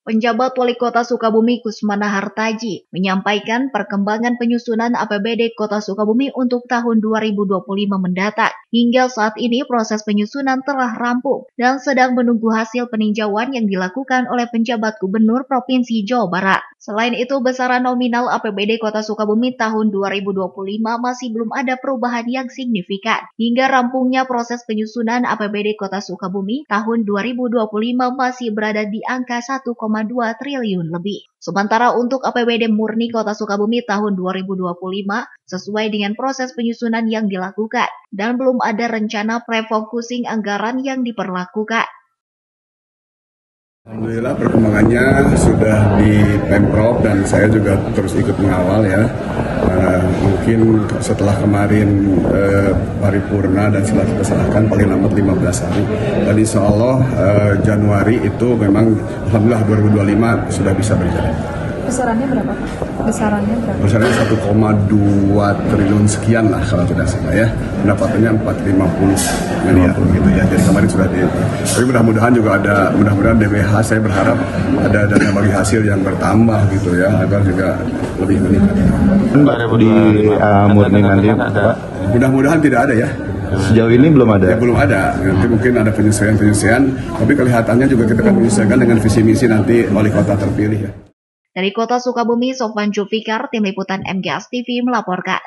Penjabat Wali Kota Sukabumi Kusmana Hartaji menyampaikan perkembangan penyusunan APBD Kota Sukabumi untuk tahun 2025 mendatang. Hingga saat ini proses penyusunan telah rampung dan sedang menunggu hasil peninjauan yang dilakukan oleh penjabat Gubernur Provinsi Jawa Barat. Selain itu, besaran nominal APBD Kota Sukabumi tahun 2025 masih belum ada perubahan yang signifikan. Hingga rampungnya proses penyusunan APBD Kota Sukabumi tahun 2025 masih berada di angka 1,2 triliun lebih. Sementara untuk APBD murni Kota Sukabumi tahun 2025 sesuai dengan proses penyusunan yang dilakukan dan belum ada rencana refocusing anggaran yang diperlakukan. Alhamdulillah perkembangannya sudah di Pemprov dan saya juga terus ikut mengawal ya. Mungkin setelah kemarin paripurna dan setelah kita serahkan paling lambat 15 hari. Dan insya Allah Januari itu memang Alhamdulillah 2025 sudah bisa berjalan. Besarannya berapa? Besarannya 1,2 triliun sekian lah kalau tidak salah ya. Pendapatannya 450 miliar gitu ya. Jadi kemarin sudah tapi mudah-mudahan juga ada, mudah-mudahan DBH saya berharap ada dana bagi hasil yang bertambah gitu ya agar juga lebih meningkat. Di murni nanti Pak? Mudah-mudahan tidak ada ya. Sejauh ini belum ada? Ya, belum ada. Nanti mungkin ada penyesuaian, tapi kelihatannya juga kita akan menyesuaikan dengan visi misi nanti wali kota terpilih ya. Dari Kota Sukabumi, Sofwan Julfikar, Tim Liputan MGS TV melaporkan.